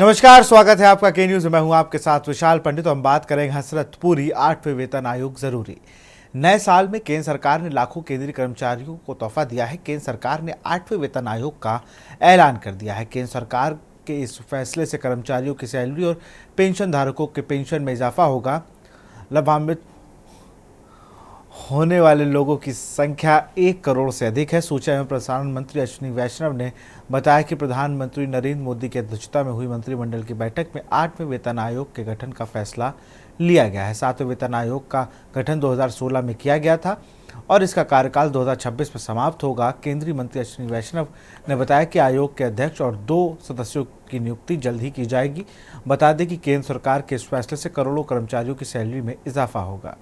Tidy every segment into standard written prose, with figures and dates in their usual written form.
नमस्कार, स्वागत है आपका के न्यूज में। मैं हूं आपके साथ विशाल पंडित। हम बात करेंगे हसरत पूरी 8वें वेतन आयोग जरूरी। नए साल में केंद्र सरकार ने लाखों केंद्रीय कर्मचारियों को तोहफा दिया है। केंद्र सरकार ने 8वें वेतन आयोग का ऐलान कर दिया है। केंद्र सरकार के इस फैसले से कर्मचारियों की सैलरी और पेंशन धारकों के पेंशन में इजाफा होगा। लाभान्वित होने वाले लोगों की संख्या 1 करोड़ से अधिक है। सूचना एवं प्रसारण मंत्री अश्विनी वैष्णव ने बताया कि प्रधानमंत्री नरेंद्र मोदी की अध्यक्षता में हुई मंत्रिमंडल की बैठक में 8वें वेतन आयोग के गठन का फैसला लिया गया है। 7वें वेतन आयोग का गठन 2016 में किया गया था और इसका कार्यकाल 2026 में समाप्त होगा। केंद्रीय मंत्री अश्विनी वैष्णव ने बताया कि आयोग के अध्यक्ष और 2 सदस्यों की नियुक्ति जल्द ही की जाएगी। बता दें कि केंद्र सरकार के इस फैसले से करोड़ों कर्मचारियों की सैलरी में इजाफा होगा।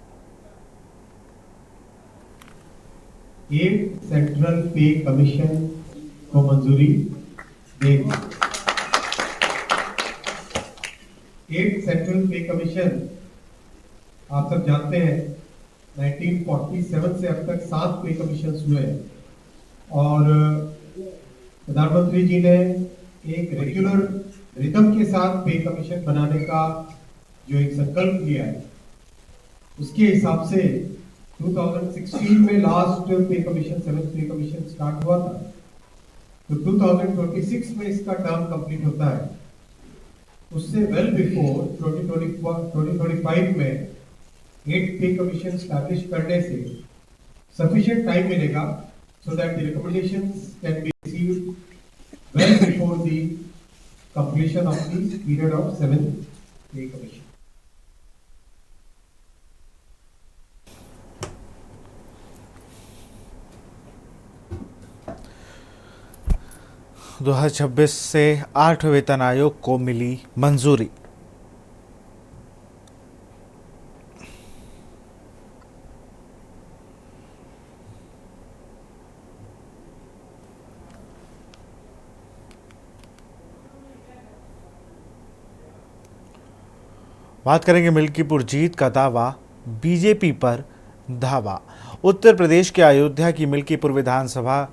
एक सेंट्रल पे कमीशन को मंजूरी देगी। एक सेंट्रल पे कमीशन आप सब जानते हैं 1947 से अब तक 7 पे कमीशन हुए और प्रधानमंत्री जी ने एक रेगुलर रिदम के साथ पे कमीशन बनाने का जो एक संकल्प लिया है, उसके हिसाब से 2016 में लास्ट पे कमीशन 7th पे कमीशन स्टार्ट हुआ था, तो 2026 में इसका टर्म कंप्लीट होता है। उससे वेल बिफोर 2025 में 8 पे कमीशन स्टैब्लिश करने से सफिशिएंट टाइम मिलेगा so that the recommendations can be received well before the completion of the period of 7th पे कमीशन। 2026 से 8वें वेतन आयोग को मिली मंजूरी। बात करेंगे मिल्कीपुर जीत का दावा, बीजेपी पर धावा। उत्तर प्रदेश के अयोध्या की मिल्कीपुर विधानसभा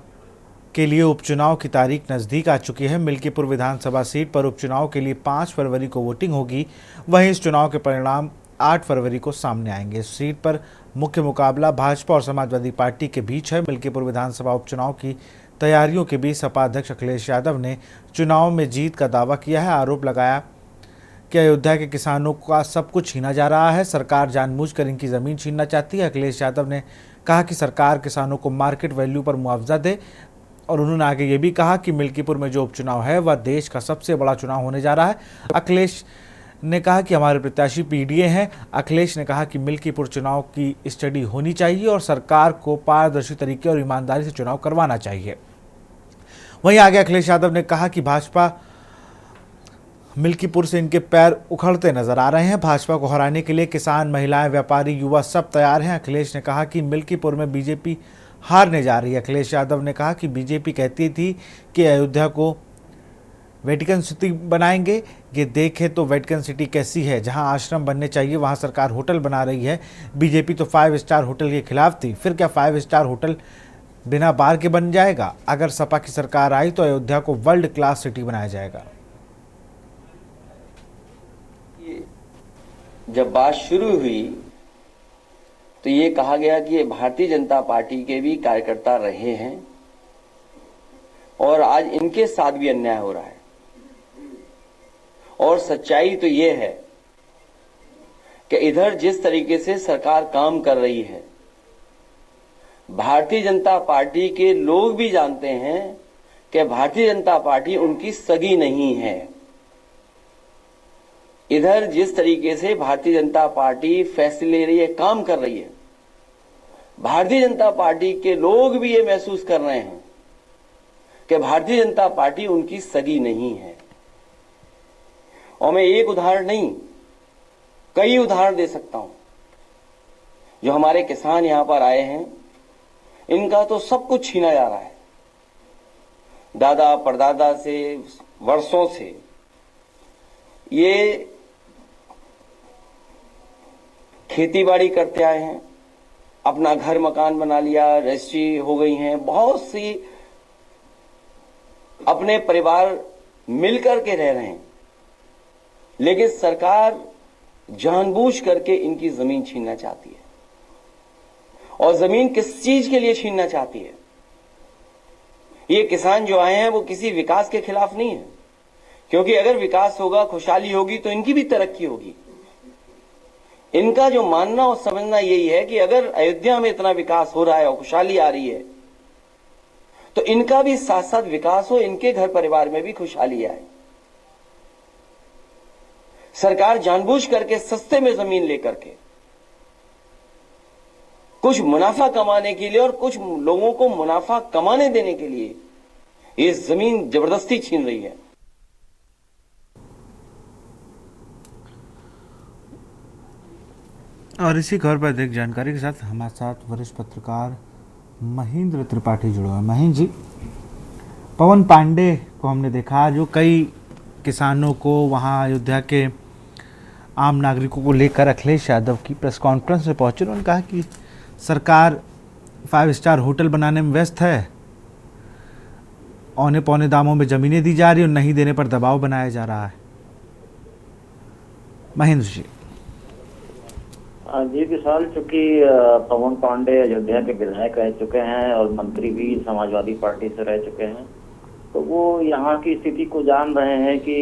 के लिए उपचुनाव की तारीख नज़दीक आ चुकी है। मिल्कीपुर विधानसभा सीट पर उपचुनाव के लिए 5 फरवरी को वोटिंग होगी। वहीं इस चुनाव के परिणाम 8 फरवरी को सामने आएंगे। इस सीट पर मुख्य मुकाबला भाजपा और समाजवादी पार्टी के बीच है। मिल्कीपुर विधानसभा उपचुनाव की तैयारियों के बीच सपा अध्यक्ष अखिलेश यादव ने चुनाव में जीत का दावा किया है। आरोप लगाया कि अयोध्या के किसानों का सब कुछ छीना जा रहा है। सरकार जानबूझकर इनकी ज़मीन छीनना चाहती है। अखिलेश यादव ने कहा कि सरकार किसानों को मार्केट वैल्यू पर मुआवजा दे और उन्होंने आगे ये भी कहा कि मिल्कीपुर में जो उपचुनाव है वह देश का सबसे बड़ा चुनाव होने जा रहा है। अखिलेश ने कहा कि हमारे प्रत्याशी पीडीए हैं। अखिलेश ने कहा कि मिल्कीपुर चुनाव की स्टडी होनी चाहिए और सरकार को पारदर्शी तरीके और ईमानदारी से चुनाव करवाना चाहिए। वहीं आगे अखिलेश यादव ने कहा कि भाजपा मिल्कीपुर से इनके पैर उखड़ते नजर आ रहे हैं। भाजपा को हराने के लिए किसान, महिलाएं, व्यापारी, युवा सब तैयार हैं। अखिलेश ने कहा कि मिल्कीपुर में बीजेपी हारने जा रही है। अखिलेश यादव ने कहा कि बीजेपी कहती थी कि अयोध्या को वेटिकन सिटी बनाएंगे। ये देखें तो वेटिकन सिटी कैसी है, जहां आश्रम बनने चाहिए वहां सरकार होटल बना रही है। बीजेपी तो 5 स्टार होटल के खिलाफ थी, फिर क्या 5 स्टार होटल बिना बार के बन जाएगा? अगर सपा की सरकार आई तो अयोध्या को वर्ल्ड क्लास सिटी बनाया जाएगा। जब बात शुरू हुई तो ये कहा गया कि ये भारतीय जनता पार्टी के भी कार्यकर्ता रहे हैं और आज इनके साथ भी अन्याय हो रहा है। और सच्चाई तो ये है कि इधर जिस तरीके से सरकार काम कर रही है, भारतीय जनता पार्टी के लोग भी जानते हैं कि भारतीय जनता पार्टी उनकी सगी नहीं है। इधर जिस तरीके से भारतीय जनता पार्टी फैसले ले रही है, काम कर रही है, भारतीय जनता पार्टी के लोग भी ये महसूस कर रहे हैं कि भारतीय जनता पार्टी उनकी सगी नहीं है। और मैं एक उदाहरण नहीं, कई उदाहरण दे सकता हूं। जो हमारे किसान यहां पर आए हैं, इनका तो सब कुछ छीना जा रहा है। दादा परदादा से वर्षों से ये खेती बाड़ी करते आए हैं, अपना घर मकान बना लिया, रजिस्ट्री हो गई हैं, बहुत सी अपने परिवार मिलकर के रह रहे हैं, लेकिन सरकार जानबूझ करके इनकी जमीन छीनना चाहती है। और जमीन किस चीज के लिए छीनना चाहती है? ये किसान जो आए हैं वो किसी विकास के खिलाफ नहीं है, क्योंकि अगर विकास होगा, खुशहाली होगी तो इनकी भी तरक्की होगी। इनका जो मानना और समझना यही है कि अगर अयोध्या में इतना विकास हो रहा है और खुशहाली आ रही है तो इनका भी साथ साथ विकास हो, इनके घर परिवार में भी खुशहाली आए। सरकार जानबूझ करके सस्ते में जमीन लेकर के कुछ मुनाफा कमाने के लिए और कुछ लोगों को मुनाफा कमाने देने के लिए ये जमीन जबरदस्ती छीन रही है। और इसी खबर पर अधिक जानकारी के साथ हमारे साथ वरिष्ठ पत्रकार महेंद्र त्रिपाठी जुड़े हुए हैं। महेंद्र जी, पवन पांडे को हमने देखा जो कई किसानों को वहां अयोध्या के आम नागरिकों को लेकर अखिलेश यादव की प्रेस कॉन्फ्रेंस में पहुंचे। उन्होंने कहा कि सरकार 5 स्टार होटल बनाने में व्यस्त है, औने पौने दामों में जमीनें दी जा रही और नहीं देने पर दबाव बनाया जा रहा है। महेंद्र जी। जी विशाल, चूंकि पवन पांडे अयोध्या के विधायक रह चुके हैं और मंत्री भी समाजवादी पार्टी से रह चुके हैं, तो वो यहाँ की स्थिति को जान रहे हैं कि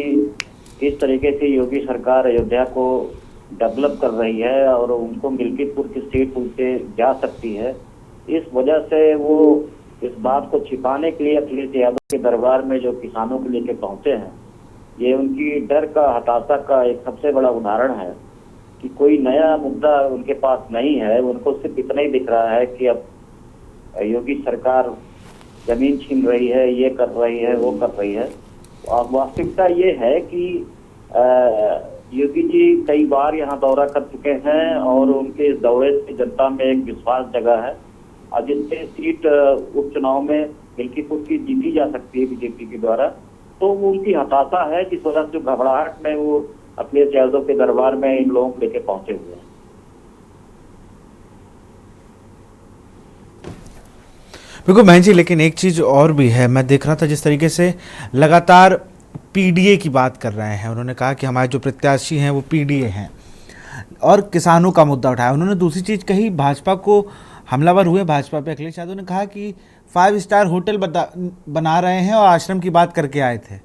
किस तरीके से योगी सरकार अयोध्या को डेवलप कर रही है और उनको मिल्कीपुर की सीट उनसे जा सकती है। इस वजह से वो इस बात को छिपाने के लिए अखिलेश यादव के दरबार में जो किसानों को लेकर पहुंचे हैं, ये उनकी डर का, हताशा का एक सबसे बड़ा उदाहरण है कि कोई नया मुद्दा उनके पास नहीं है। उनको सिर्फ इतना ही दिख रहा है कि अब योगी सरकार जमीन छीन रही है, ये कर रही है, वो कर रही है। और वास्तविकता ये है कि योगी जी कई बार यहाँ दौरा कर चुके हैं और उनके इस दौरे से जनता में एक विश्वास जगा है और जिससे सीट उपचुनाव में मिल्कीपुर की जीती जा सकती है बीजेपी के द्वारा। तो वो उनकी हताशा है जिस वजह से घबराहट में वो अखिलेश यादव के दरबार में इन लोगों को लेकर पहुंचे हुए हैं। बिल्कुल महेंद्र जी, लेकिन एक चीज और भी है, मैं देख रहा था जिस तरीके से लगातार पीडीए की बात कर रहे हैं। उन्होंने कहा कि हमारे जो प्रत्याशी हैं वो पीडीए हैं और किसानों का मुद्दा उठाया। उन्होंने दूसरी चीज कही, भाजपा को हमलावर हुए भाजपा पे। अखिलेश यादव ने कहा कि 5 स्टार होटल बना रहे हैं और आश्रम की बात करके आए थे।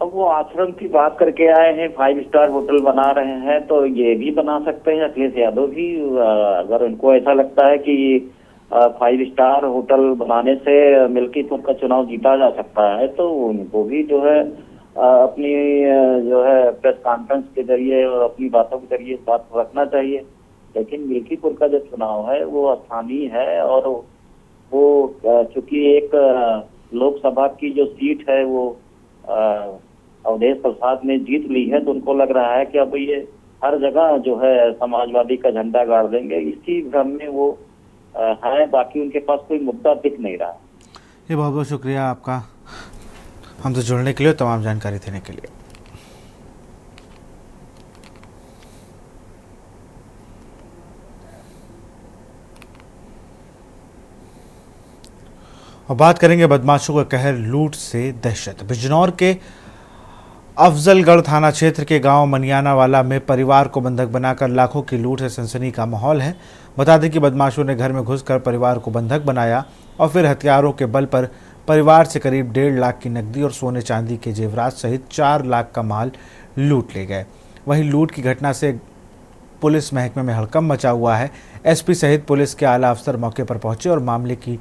अब वो आश्रम की बात करके आए हैं, 5 स्टार होटल बना रहे हैं, तो ये भी बना सकते हैं अखिलेश यादव भी। अगर उनको ऐसा लगता है कि 5 स्टार होटल बनाने से मिल्कीपुर का चुनाव जीता जा सकता है, तो उनको भी जो है अपनी जो है प्रेस कॉन्फ्रेंस के जरिए और अपनी बातों के जरिए इस बात को रखना चाहिए। लेकिन मिल्कीपुर का जो चुनाव है वो स्थानीय है और वो चूंकि एक लोकसभा की जो सीट है वो अवधेश प्रसाद ने जीत ली है, तो उनको लग रहा है कि अब ये हर जगह जो है समाजवादी का झंडा गाड़ देंगे। इसी भ्रम में वो है, बाकी उनके पास कोई मुद्दा दिख नहीं रहा। ये बहुत बहुत शुक्रिया आपका हमसे जुड़ने के लिए, तमाम जानकारी देने के लिए। और बात करेंगे बदमाशों का कहर, लूट से दहशत। बिजनौर के अफजलगढ़ थाना क्षेत्र के गांव मनियानावाला में परिवार को बंधक बनाकर लाखों की लूट से सनसनी का माहौल है। बता दें कि बदमाशों ने घर में घुसकर परिवार को बंधक बनाया और फिर हथियारों के बल पर परिवार से करीब 1.5 लाख की नकदी और सोने चांदी के जेवरात सहित 4 लाख का माल लूट ले गए। वहीं लूट की घटना से पुलिस महकमे में हड़कंप मचा हुआ है। एसपी सहित पुलिस के आला अफसर मौके पर पहुंचे और मामले की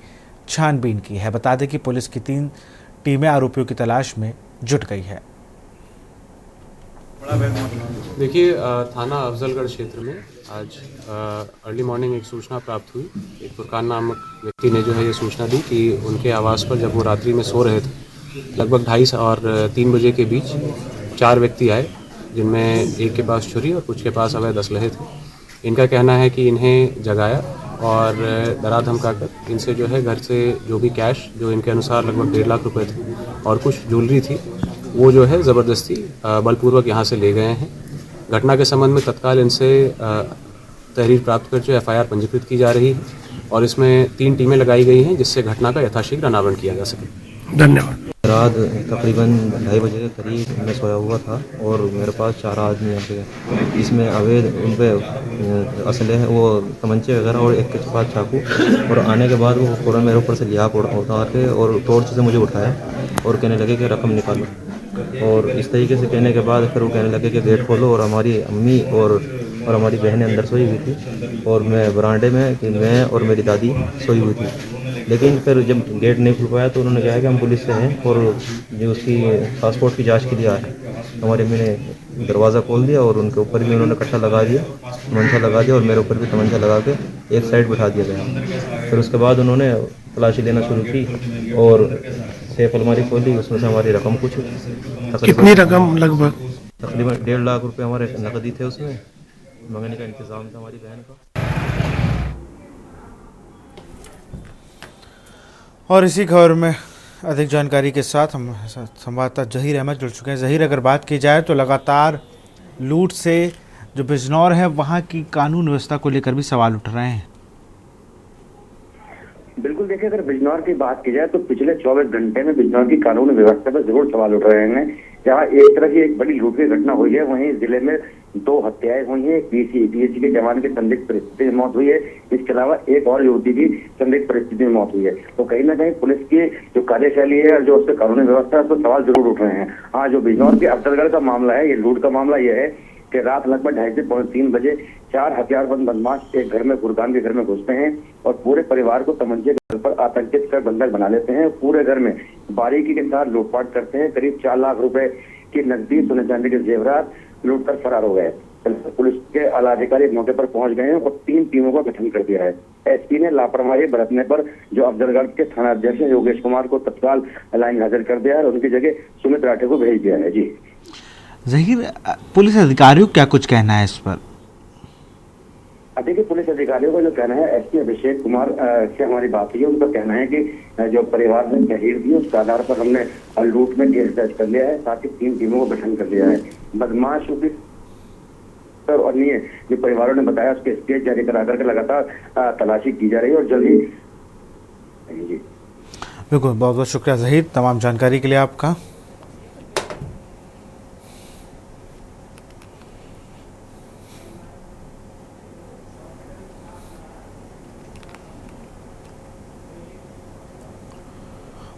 छानबीन की है। बता दें कि पुलिस की 3 टीमें आरोपियों की तलाश में जुट गई है। देखिए, थाना अफजलगढ़ क्षेत्र में आज अर्ली मॉर्निंग एक सूचना प्राप्त हुई। एक फुरकान नामक व्यक्ति ने जो है ये सूचना दी कि उनके आवास पर जब वो रात्रि में सो रहे थे, लगभग 2:30 और 3 बजे के बीच 4 व्यक्ति आए, जिनमें एक के पास छुरी और कुछ के पास अवैध असलहे थे। इनका कहना है कि इन्हें जगाया और डरा धमकाकर इनसे जो है घर से जो भी कैश, जो इनके अनुसार लगभग 1.5 लाख रुपए थे और कुछ ज्वेलरी थी, वो जो है ज़बरदस्ती बलपूर्वक यहाँ से ले गए हैं। घटना के संबंध में तत्काल इनसे तहरीर प्राप्त कर जो FIR पंजीकृत की जा रही है और इसमें 3 टीमें लगाई गई हैं जिससे घटना का यथाशीघ्र अनावरण किया जा सके। धन्यवाद। रात तकरीबन 2:30 बजे के करीब मैं सोया हुआ था और मेरे पास 4 आदमी आ गए, जिसमें अवैध उन पे असले हैं, वो तमंचे वगैरह और एक के पास चाकू, और आने के बाद वो फ़ौरन मेरे ऊपर से लिहाफ उतार के और टॉर्च से मुझे उठाया और कहने लगे कि रकम निकालो, और इस तरीके से कहने के बाद फिर वो कहने लगे कि गेट खोलो, और हमारी अम्मी और हमारी बहनें अंदर सोई हुई थी और मैं बरामदे में कि मैं और मेरी दादी सोई हुई थी। लेकिन फिर जब गेट नहीं खुल पाया तो उन्होंने कहा कि हम पुलिस से हैं और जो उसकी पासपोर्ट की जांच के लिए आए। हमारी अम्मी ने दरवाज़ा खोल दिया और उनके ऊपर भी उन्होंने कट्टा लगा दिया, तमंचा लगा दिया, और मेरे ऊपर भी तमंचा लगा के एक साइड बिठा दिया गया। फिर उसके बाद उन्होंने तलाशी लेना शुरू की और सेफ अलमारी खोली, उसमें से हमारी रकम कुछ कितनी रकम लगभग? तकरीबन 1.5 लाख रुपए हमारे नकदी थे, उसमें मंगने का इंतज़ाम था हमारी बहन का। और इसी खबर में अधिक जानकारी के साथ हम संवाददाता जहीर अहमद जुड़ चुके हैं। जहीर, अगर बात की जाए तो लगातार लूट से जो बिजनौर है वहाँ की कानून व्यवस्था को लेकर भी सवाल उठ रहे हैं। बिल्कुल, देखिए, अगर बिजनौर की बात की जाए तो पिछले 24 घंटे में बिजनौर की कानून व्यवस्था पर जरूर सवाल उठ रहे हैं। जहाँ एक तरह की एक बड़ी लूट की घटना हुई है, वहीं जिले में 2 हत्याएं हुई हैं। पीएसी के जवान की संदिग्ध परिस्थिति में मौत हुई है। इसके अलावा एक और युवती की संदिग्ध परिस्थिति में मौत हुई है। तो कहीं ना कहीं पुलिस की जो कार्यशैली है और जो उसके कानूनी व्यवस्था है, तो सवाल जरूर उठ रहे हैं। हाँ, जो बिजनौर के अफजलगढ़ का मामला है, ये लूट का मामला यह है कि रात लगभग 2:30 से 3 बजे 4 हथियारबंद बदमाश एक घर में, गुरगान के घर में घुसते हैं और पूरे परिवार को तमंचे के पर आतंकित कर बंधक बना लेते हैं। पूरे घर में बारीकी के साथ लूटपाट करते हैं। करीब 4 लाख रुपए की नकदी, सोने चांदी के जेवरात लूट कर फरार हो गए। पुलिस के आला अधिकारी मौके पर पहुंच गए हैं और 3 टीमों का गठन कर दिया है। एसपी ने लापरवाही बरतने पर जो अफजलगढ़ के थाना अध्यक्ष योगेश कुमार को तत्काल लाइन हाजिर कर दिया है और उनकी जगह सुमित राठे को भेज दिया है। जी जहीर, पुलिस अधिकारियों क्या कुछ कहना है इस पर? देखिए, पुलिस अधिकारियों का जो कहना है, एसपी अभिषेक कुमार से हमारी बात हुई है, उनका कहना है कि जो परिवार ने तहरीर दी उसके आधार पर हमने लूट में केस दर्ज कर लिया है, साथ ही 3 टीमों को गठन कर दिया है। बदमाशों की और अन्य जो परिवारों ने बताया उसके स्टेज जारी करा करके लगातार तलाशी की जा रही है और जल्दी। जी बिल्कुल, बहुत बहुत शुक्रिया जहीर तमाम जानकारी के लिए आपका।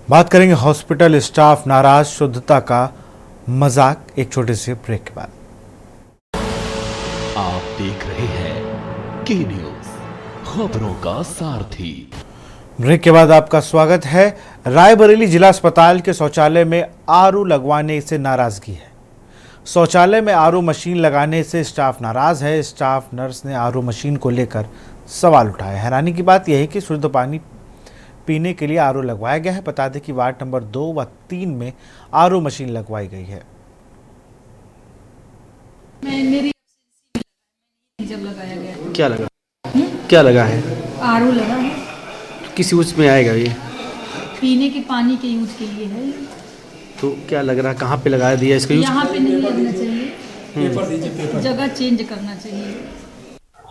बात करेंगे हॉस्पिटल स्टाफ नाराज, शुद्धता का मजाक, एक छोटे से ब्रेक के बाद। आप देख रहे हैं के न्यूज, खबरों का सारथी। ब्रेक के बाद आपका स्वागत है। रायबरेली जिला अस्पताल के शौचालय में आरओ लगवाने से नाराजगी है। शौचालय में आरओ मशीन लगाने से स्टाफ नाराज है। स्टाफ नर्स ने आरओ मशीन को लेकर सवाल उठाया। हैरानी की बात यह है कि शुद्ध पानी पीने के लिए आरओ लगवाया गया है। बता दें कि वार्ड नंबर 2 व 3 में आरओ मशीन लगवाई गई है। मेरी जब लगाया गया क्या लगा? क्या लगा है? आरओ लगा है। किस यूज में आएगा ये? पीने के पानी के यूज के लिए है। तो क्या लग रहा है, कहाँ पे लगा दिया इसका यूज? यहाँ पे नहीं लगना चाहिए, जगह चेंज करना चाहिए।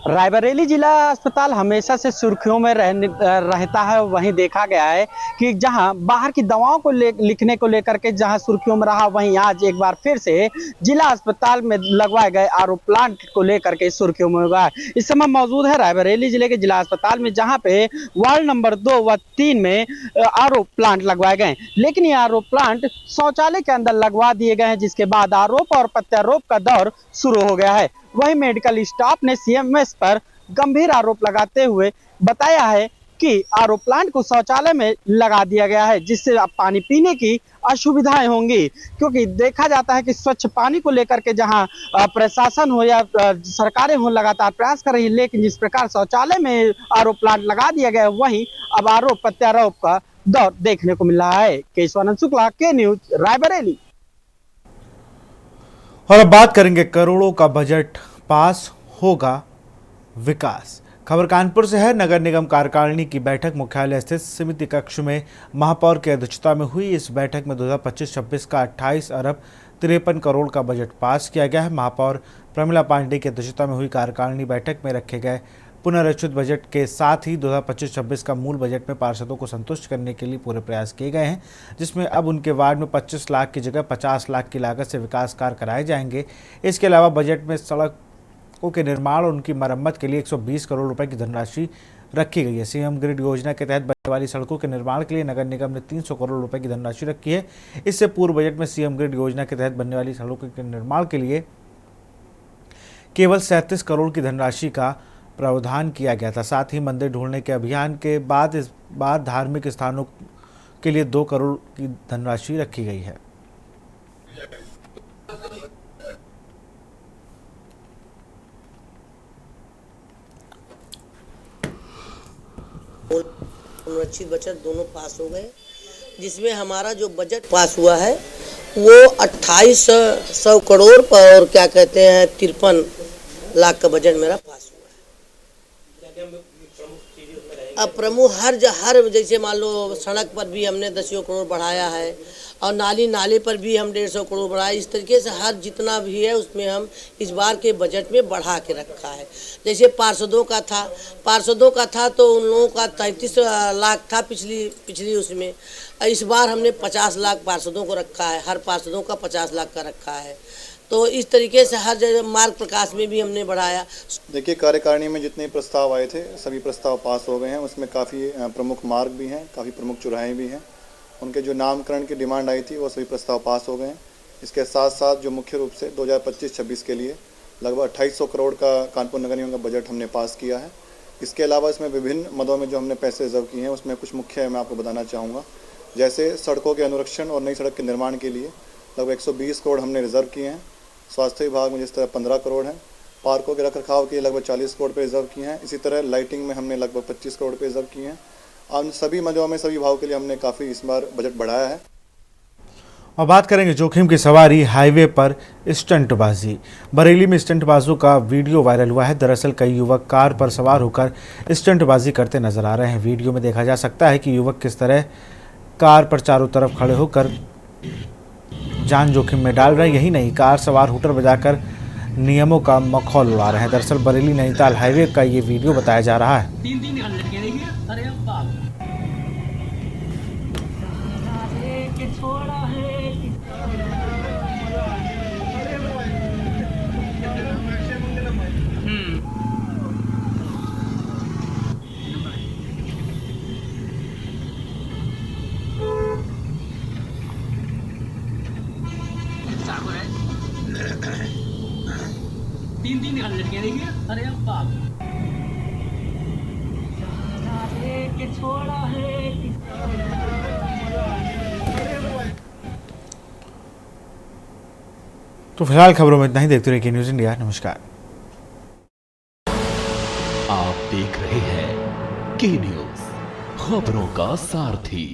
रायबरेली जिला अस्पताल हमेशा से सुर्खियों में रहता है। वहीं देखा गया है कि जहां बाहर की दवाओं को लिखने को लेकर के जहां सुर्खियों में रहा, वहीं आज एक बार फिर से जिला अस्पताल में लगवाए गए आरओ प्लांट को लेकर के सुर्खियों में हुआ। इस समय मौजूद है रायबरेली जिले के जिला अस्पताल में, जहां पे वार्ड नंबर 2 व 3 में आरओ प्लांट लगवाए गए। लेकिन ये आरओ प्लांट शौचालय के अंदर लगवा दिए गए हैं, जिसके बाद आरोप और प्रत्यारोप का दौर शुरू हो गया है। वहीं मेडिकल स्टाफ ने सीएमएस पर गंभीर आरोप लगाते हुए बताया है कि आरओ प्लांट को शौचालय में लगा दिया गया है, जिससे अब पानी पीने की असुविधाएं होंगी। क्योंकि देखा जाता है कि स्वच्छ पानी को लेकर के जहां प्रशासन हो या सरकारें हो लगातार प्रयास कर रही है, लेकिन जिस प्रकार शौचालय में आरओ प्लांट लगा दिया गया है, वहीं अब आरोप प्रत्यारोप का दौर देखने को मिल रहा है। केशवानंद शुक्ला, के न्यूज, रायबरेली। और अब बात करेंगे करोड़ों का बजट पास होगा विकास। खबर कानपुर से है। नगर निगम कार्यकारिणी की बैठक मुख्यालय स्थित समिति कक्ष में महापौर की अध्यक्षता में हुई। इस बैठक में 2025-26 का 28 अरब 53 करोड़ का बजट पास किया गया है। महापौर प्रमिला पांडे की अध्यक्षता में हुई कार्यकारिणी बैठक में रखे गए पुनर्रचित बजट के साथ ही 2025-26 का मूल बजट में पार्षदों को संतुष्ट करने के लिए पूरे प्रयास किए गए हैं, जिसमें अब उनके वार्ड में 25 लाख की जगह 50 लाख की लागत से विकास कार्य कराए जाएंगे। इसके अलावा बजट में सड़कों के निर्माण और उनकी मरम्मत के लिए 120 करोड़ रुपए की धनराशि रखी गई है। सीएम ग्रिड योजना के तहत बनने वाली सड़कों के निर्माण के लिए नगर निगम ने 300 करोड़ रुपए की धनराशि रखी है। इससे पूर्व बजट में सीएम ग्रिड योजना के तहत बनने वाली सड़कों के निर्माण के लिए केवल 37 करोड़ की धनराशि का प्रावधान किया गया था। साथ ही मंदिर ढूंढने के अभियान के बाद इस बार धार्मिक स्थानों के लिए 2 करोड़ की धनराशि रखी गई है। पुनरीक्षित बजट दोनों पास हो गए, जिसमें हमारा जो बजट पास हुआ है वो 2800 करोड़ और क्या कहते हैं 53 लाख का बजट मेरा पास हुआ है। अब प्रमुख हर जैसे मान लो सड़क पर भी हमने 10 करोड़ बढ़ाया है और नाले पर भी हम 150 करोड़ बढ़ाया। इस तरीके से हर जितना भी है उसमें हम इस बार के बजट में बढ़ा के रखा है। जैसे पार्षदों का था तो उन लोगों का 33 लाख था पिछली उसमें। इस बार हमने 50 लाख पार्षदों को रखा है, हर पार्षदों का 50 लाख का रखा है। तो इस तरीके से हर जगह मार्ग प्रकाश में भी हमने बढ़ाया। देखिए, कार्यकारिणी में जितने प्रस्ताव आए थे सभी प्रस्ताव पास हो गए हैं। उसमें काफ़ी प्रमुख मार्ग भी हैं, काफ़ी प्रमुख चौराहे भी हैं। उनके जो नामकरण की डिमांड आई थी वो सभी प्रस्ताव पास हो गए हैं। इसके साथ साथ जो मुख्य रूप से 2025-26 के लिए लगभग 2800 करोड़ का कानपुर नगर निगम का बजट हमने पास किया है। इसके अलावा इसमें विभिन्न मदों में जो हमने पैसे रिजर्व किए हैं उसमें कुछ मुख्य मैं आपको बताना चाहूँगा। जैसे सड़कों के अनुरक्षण और नई सड़क के निर्माण के लिए लगभग 120 करोड़ हमने रिजर्व किए हैं। स्वास्थ्य विभाग में जिस तरह 15 करोड़ हैं, पार्कों के रखरखाव के लिए लगभग 40 करोड़ पे रिजर्व किए हैं। इसी तरह लाइटिंग में हमने लगभग 25 करोड़ पे रिजर्व किए हैं। और सभी मदों में सभी विभागों के लिए हमने काफ़ी इस बार बजट बढ़ाया है। और बात करेंगे जोखिम की सवारी, हाईवे पर स्टंटबाजी। बरेली में स्टंटबाजों का वीडियो वायरल हुआ है। दरअसल कई युवक कार पर सवार होकर स्टंटबाजी करते नजर आ रहे हैं। वीडियो में देखा जा सकता है कि युवक किस तरह कार पर चारों तरफ खड़े होकर जान जोखिम में डाल रहे हैं। यही नहीं, कार सवार हूटर बजाकर नियमों का मखौल उड़ा रहे हैं। दरअसल बरेली नैनीताल हाईवे का ये वीडियो बताया जा रहा है। तीन लड़कियां देखिए। अरे बाप के छोड़ा है। तो फिलहाल खबरों में इतना ही। देखते रहिए न्यूज़ इंडिया। नमस्कार। आप देख रहे हैं के न्यूज़, खबरों का सारथी।